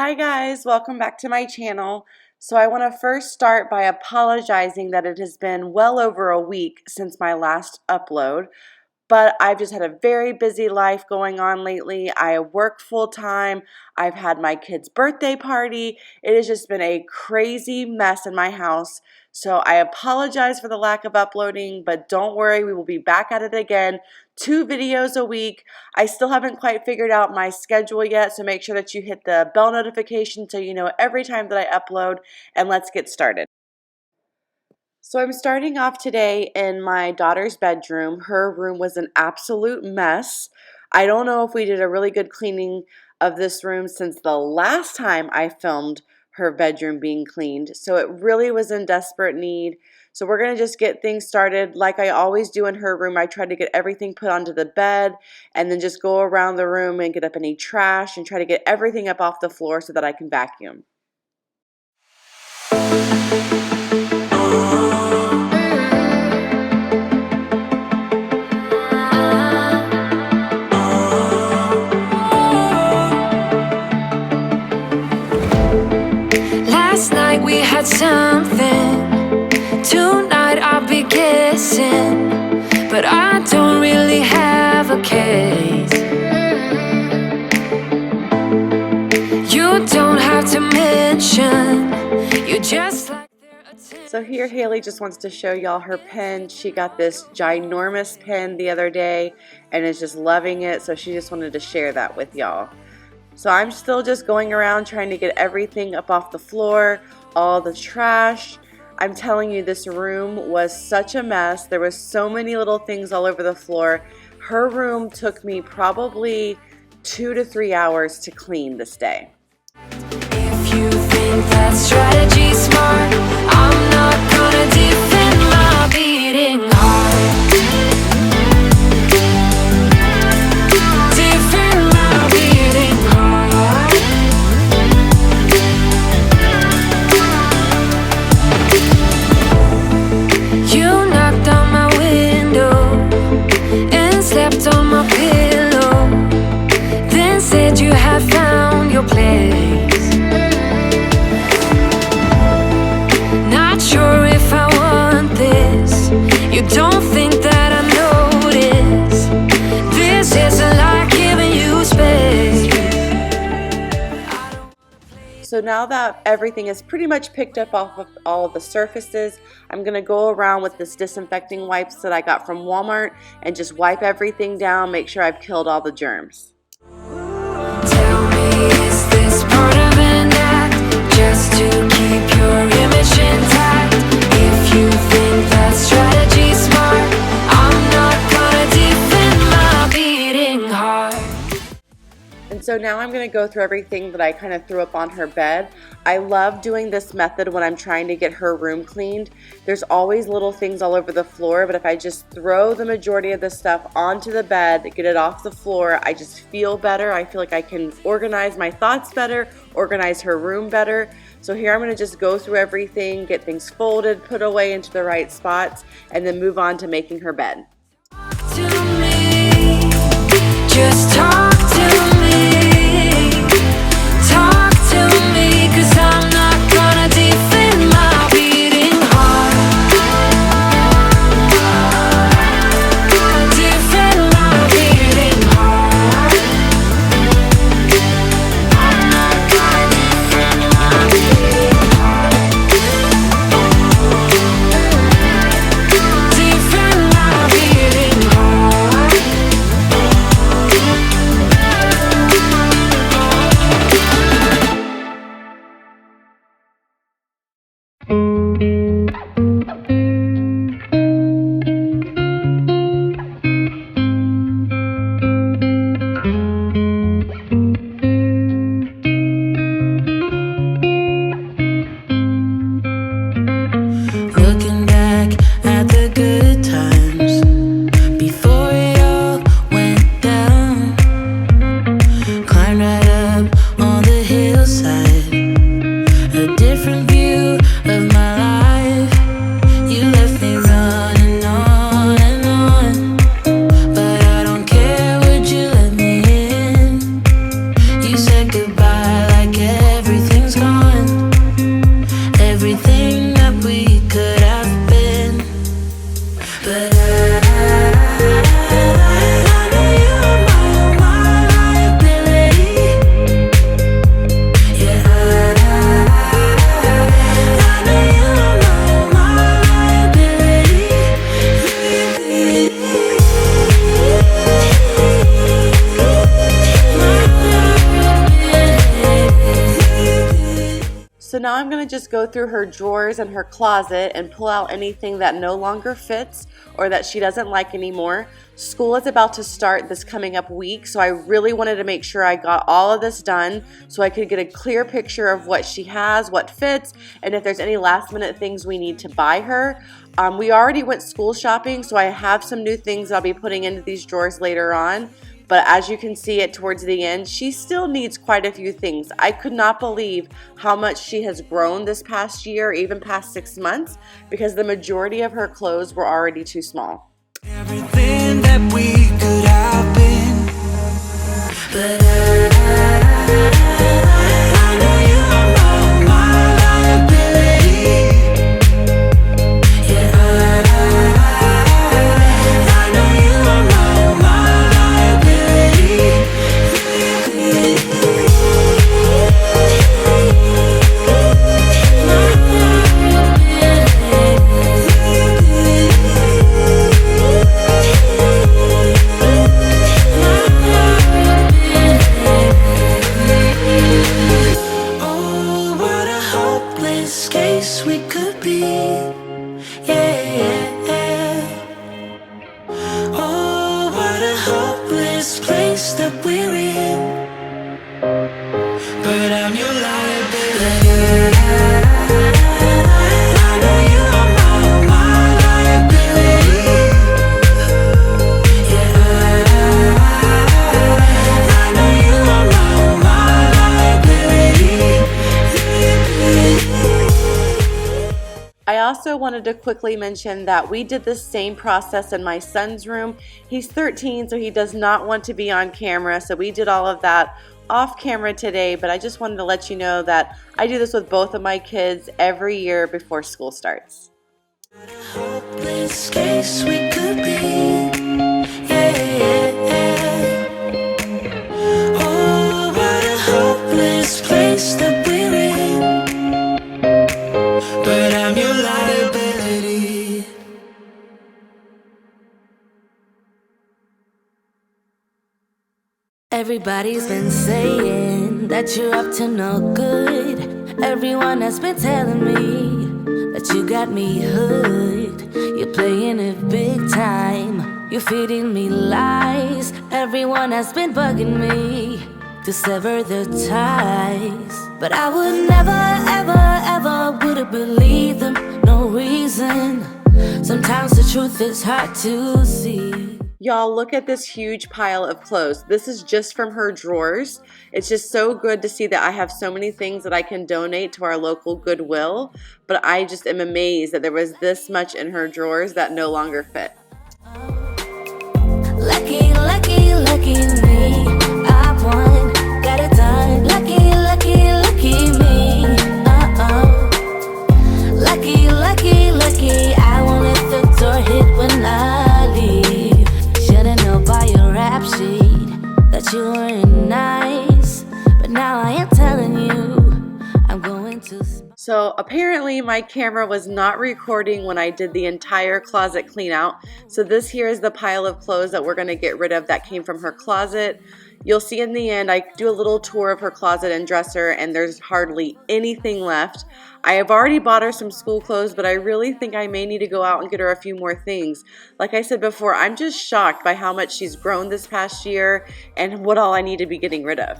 Hi guys, welcome back to my channel. So I want to first start by apologizing that it has been well over a week since my last upload, but I've just had a very busy life going on lately. I work full time. I've had my kid's birthday party. It has just been a crazy mess in my house. So I apologize for the lack of uploading, but don't worry, we will be back at it again. 2 videos a week. I still haven't quite figured out my schedule yet, so make sure that you hit the bell notification so you know every time that I upload, and let's get started. So I'm starting off today in my daughter's bedroom. Her room was an absolute mess. I don't know if we did a really good cleaning of this room since the last time I filmed her bedroom being cleaned. So it really was in desperate need. So we're going to just get things started like I always do in her room. I try to get everything put onto the bed and then just go around the room and get up any trash and try to get everything up off the floor so that I can vacuum. Last night we had something. Tonight I'll be guessing, but I don't really have a case. You don't have to mention. You just like their attention. So here Haley just wants to show y'all her pen. She got this ginormous pen the other day and is just loving it, so she just wanted to share that with y'all. So I'm still just going around trying to get everything up off the floor, all the trash. I'm telling you, this room was such a mess. There was so many little things all over the floor. Her room took me probably 2 to 3 hours to clean this day. If you think that strategy's smart, I'm not gonna defend my beating heart. Defend my beating heart. You knocked on my window and slept on my pillow, then said you had found your place. Not sure if I want this. You don't think that I notice. This isn't like giving you space. So now that everything is pretty much picked up off of all of the surfaces, I'm going to go around with this disinfecting wipes that I got from Walmart and just wipe everything down, make sure I've killed all the germs. Tell me, is this part of an act, just to keep your image intact? If you think that strategy's smart, I'm not gonna defend my beating heart. And so now I'm going to go through everything that I kind of threw up on her bed. I love doing this method when I'm trying to get her room cleaned. There's always little things all over the floor, but if I just throw the majority of the stuff onto the bed, get it off the floor, I just feel better. I feel like I can organize my thoughts better, organize her room better. So here I'm going to just go through everything, get things folded, put away into the right spots, and then move on to making her bed. To me, just talk to me. Talk to me, 'cause I'm not gonna defend my beating heart. Defend my beating heart. I'm not gonna defend my beating heart. Defend my beating heart. So now I'm going to just go through her drawers and her closet and pull out anything that no longer fits or that she doesn't like anymore. School is about to start this coming up week, so I really wanted to make sure I got all of this done so I could get a clear picture of what she has, what fits, and if there's any last minute things we need to buy her. We already went school shopping, so I have some new things I'll be putting into these drawers later on. But as you can see it towards the end, she still needs quite a few things. I could not believe how much she has grown this past year, even past 6 months, because the majority of her clothes were already too small. Everything that we could have been, but I know you are my liability. Yeah, I know you are my liability. Oh, what a hopeless case we could be. Yeah. Oh, what a hopeless place that we're in. But I'm your liability. I know you are my liability. Yeah, I know you are my liability. I also wanted to quickly mention that we did the same process in my son's room. He's 13, so he does not want to be on camera, so we did all of that off camera today, but I just wanted to let you know that I do this with both of my kids every year before school starts. Hopeless case we could be. Yeah. Oh, what a hopeless place that we're in. But I'm your liability. Everybody's been saying that you're up to no good. Everyone has been telling me that you got me hooked. You're playing it big time. You're feeding me lies. Everyone has been bugging me to sever the ties. But I would never, ever, ever would have believed them. No reason. Sometimes the truth is hard to see. Y'all, look at this huge pile of clothes. This is just from her drawers. It's just so good to see that I have so many things that I can donate to our local Goodwill, but I just am amazed that there was this much in her drawers that no longer fit. Lucky, lucky, lucky me. I won, got it done. Lucky, lucky, lucky me. Lucky, lucky, lucky. I won't let the door hit when I leave. Should've known by your rap sheet that you weren't nice, but now I am telling you I'm going to. So apparently my camera was not recording when I did the entire closet clean out. So this here is the pile of clothes that we're going to get rid of that came from her closet. You'll see in the end, I do a little tour of her closet and dresser, and there's hardly anything left. I have already bought her some school clothes, but I really think I may need to go out and get her a few more things. Like I said before, I'm just shocked by how much she's grown this past year and what all I need to be getting rid of.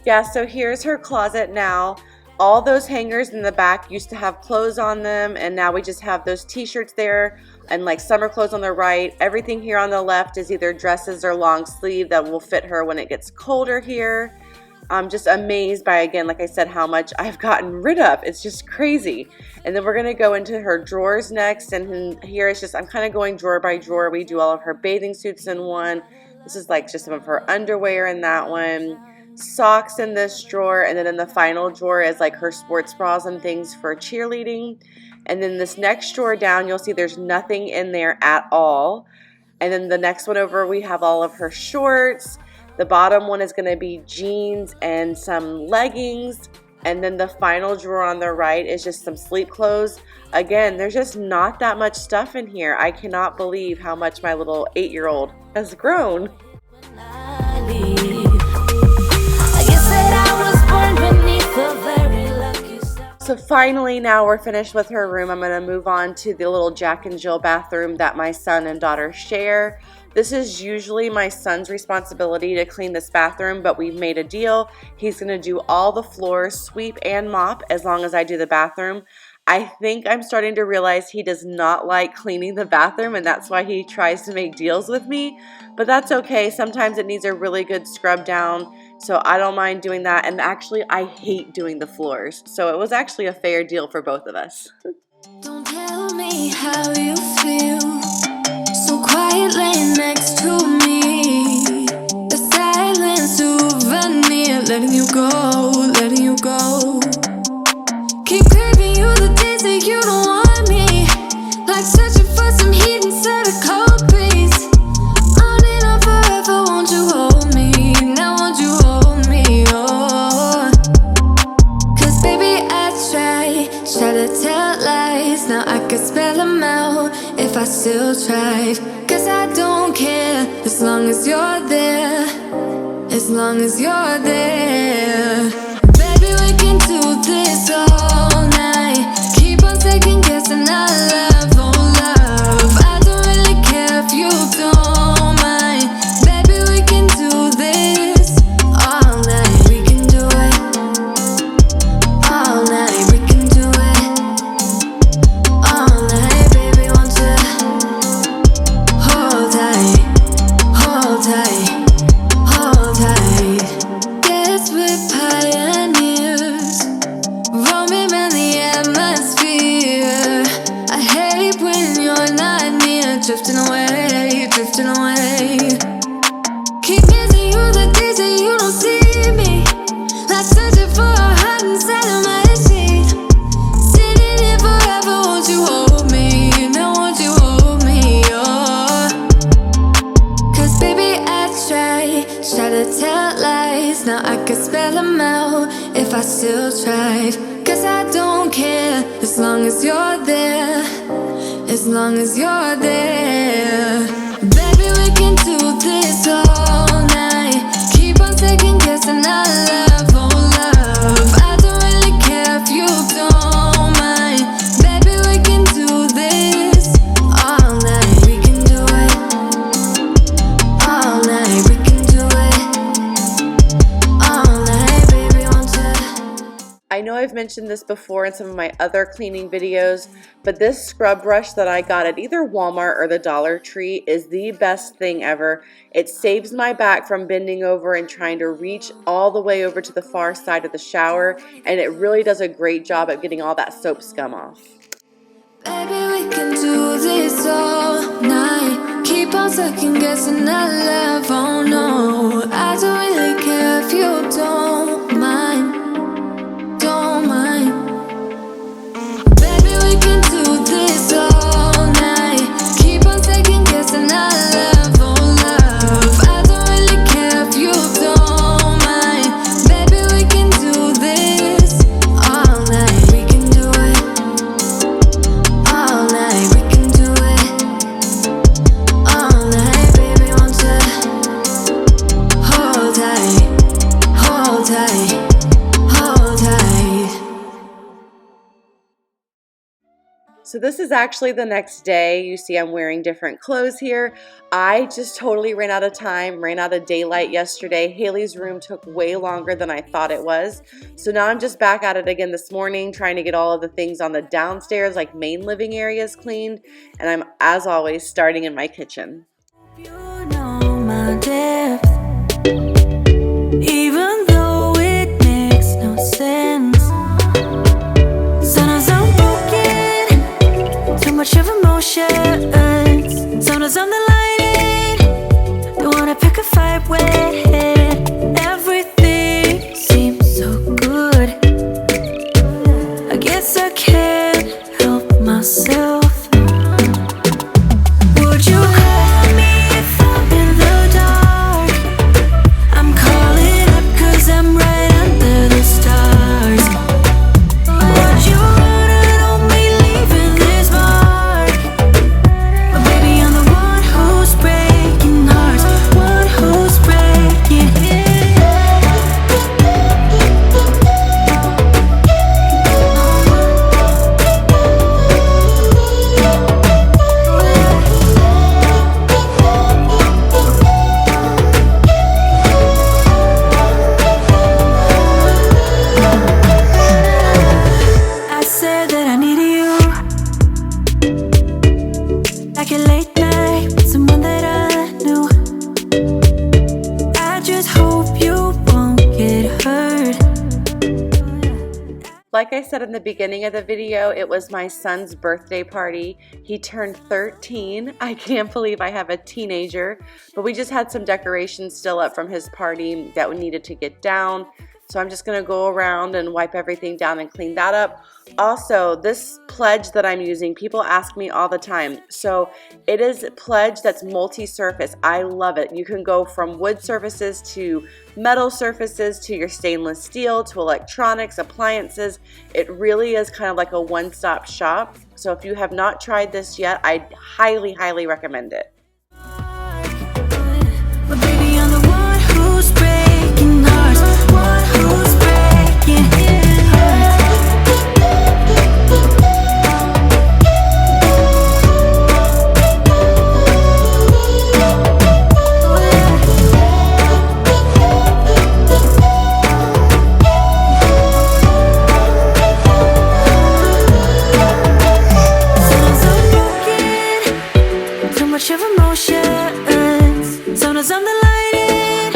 Yeah, so here's her closet now. All those hangers in the back used to have clothes on them, and now we just have those t-shirts there and like summer clothes on the right. Everything here on the left is either dresses or long sleeve that will fit her when it gets colder here. I'm just amazed by, again, like I said, how much I've gotten rid of. It's just crazy. And then we're going to go into her drawers next, and here it's just, I'm kind of going drawer by drawer. We do all of her bathing suits in one. This is like just some of her underwear in that one. Socks in this drawer, and then in the final drawer is like her sports bras and things for cheerleading. And then this next drawer down, you'll see there's nothing in there at all. And then the next one over, we have all of her shorts. The bottom one is going to be jeans and some leggings. And then the final drawer on the right is just some sleep clothes. Again, there's just not that much stuff in here. I cannot believe how much my little 8-year-old has grown. So finally, now we're finished with her room. I'm going to move on to the little Jack and Jill bathroom that my son and daughter share. This is usually my son's responsibility to clean this bathroom, but we've made a deal. He's going to do all the floors, sweep and mop, as long as I do the bathroom. I think I'm starting to realize he does not like cleaning the bathroom, and that's why he tries to make deals with me. But that's okay. Sometimes it needs a really good scrub down, so I don't mind doing that. And actually, I hate doing the floors, so it was actually a fair deal for both of us. Don't tell me how you feel, so quiet laying next to me. The silence souvenir, letting you go. Keep craving you the days that you don't want me, like searching for some heat inside a cold breeze. On and on forever, won't you hold me? Now won't you hold me? Oh, 'cause baby I try to tell lies. Now I could spell them out if I still tried. 'Cause I don't care as long as you're there, as long as you're there. Baby, we can do this all night. Keep on second guessing our love, oh love. I don't really care if you don't mind. Baby, we can do this all night. We can do it all night. We can do it all night. Baby, won't you hold tight, hold tight, hold tight. Guess we're pioneers, roaming around the atmosphere. I hate when you're not near, drifting away, drifting away. Keep missing you the days that you don't see me, like searching for a heart inside of my sheet. Sitting here forever, won't you hold me? Now won't you hold me? Oh, 'cause baby I try to tell lies. Now I could spell them out if I still tried. 'Cause I don't care as long as you're there, as long as you're there. Baby, we can do this all night. Keep on second guessing our love, oh love. I don't really care if you don't mind. Baby, we can do this all night. We can do it all night. We can do it all night. Baby, won't you? I know I've mentioned this before in some of my other cleaning videos, but this scrub brush that I got at either Walmart or the Dollar Tree is the best thing ever. It saves my back from bending over and trying to reach all the way over to the far side of the shower, and it really does a great job at getting all that soap scum off. Baby, we can do this all night. Keep on second guessing our love, oh no. I don't really care if you don't mind, don't mind. Baby, we can do this all night. Keep on second guessing our love, oh love. I don't really care if you don't mind. Baby, we can do this all night. We can do it all night. We can do it all night. Baby, won't you hold tight, hold tight, hold tight. So this is actually the next day. You see I'm wearing different clothes here. I just totally ran out of time, ran out of daylight yesterday. Haley's room took way longer than I thought it was. So now I'm just back at it again this morning, trying to get all of the things on the downstairs, like main living areas, cleaned. And I'm, as always, starting in my kitchen. You know my depth, even though it makes no sense. Sometimes I'm broken, too much of emotions. Sometimes I'm the lightning, don't wanna pick a fight with. Everything seems so good. I guess I can't help myself. Would you call me if I'm in the dark? I'm calling up 'cause I'm right under the stars. Would you run on me, leaving this mark? But baby, I'm the one who's breaking hearts, one who's breaking. Like I said in the beginning of the video, it was my son's birthday party. He turned 13. I can't believe I have a teenager, but we just had some decorations still up from his party that we needed to get down. So I'm just gonna go around and wipe everything down and clean that up. Also, this Purge that I'm using, people ask me all the time. So it is Purge that's multi-surface. I love it. You can go from wood surfaces to metal surfaces to your stainless steel to electronics, appliances. It really is kind of like a one-stop shop. So if you have not tried this yet, I highly, highly recommend it. But baby, I'm the one who's breaking hearts, one who's breaking hearts. Sometimes I'm broken, too much of emotions. Sometimes I'm the lighting,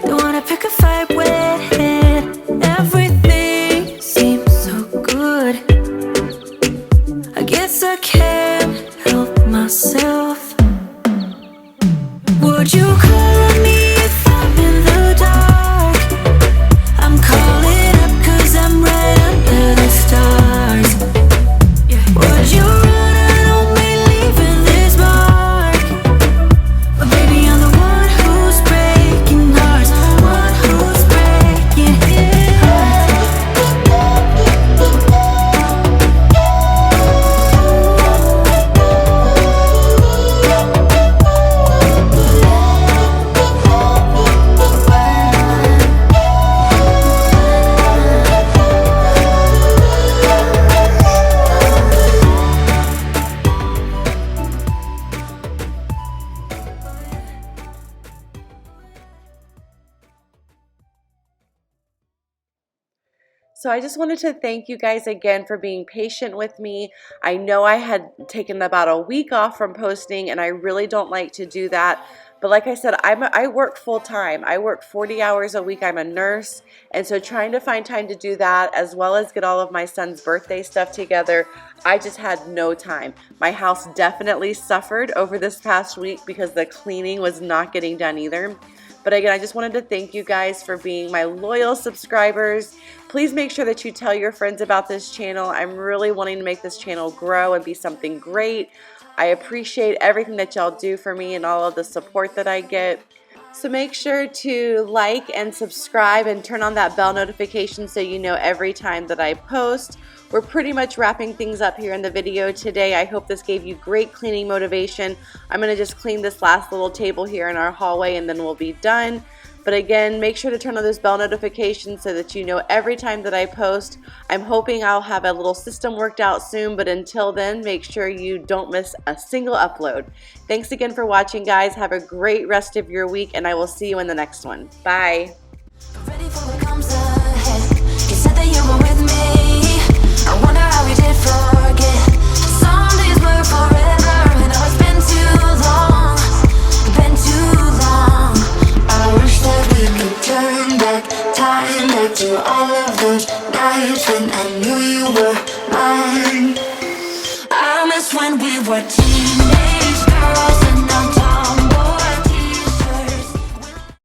don't wanna pick a fight with it. Everything seems so good. I guess I can't help myself. Would you call me if I'm in the dark? I'm calling up 'cause I'm right under the stars. Would you run out on me leaving this mark? But baby, I'm the one who's breaking hearts, one who's breaking hearts. So I just wanted to thank you guys again for being patient with me. I know I had taken about a week off from posting, and I really don't like to do that. But like I said, I work full time. I work 40 hours a week. I'm a nurse. And so trying to find time to do that as well as get all of my son's birthday stuff together, I just had no time. My house definitely suffered over this past week because the cleaning was not getting done either. But again, I just wanted to thank you guys for being my loyal subscribers. Please make sure that you tell your friends about this channel. I'm really wanting to make this channel grow and be something great. I appreciate everything that y'all do for me and all of the support that I get. So make sure to like and subscribe and turn on that bell notification so you know every time that I post. We're pretty much wrapping things up here in the video today. I hope this gave you great cleaning motivation. I'm going to just clean this last little table here in our hallway and then we'll be done. But again, make sure to turn on those bell notifications so that you know every time that I post. I'm hoping I'll have a little system worked out soon, but until then, make sure you don't miss a single upload. Thanks again for watching, guys. Have a great rest of your week, and I will see you in the next one. Bye. Ready for what comes ahead. You said that you were with me. I wonder how we did forget. Some days were forever, and now it's been too long. Been too long. I wish that we could turn back time, back to all of those nights when I knew you were mine. I miss when we were teens.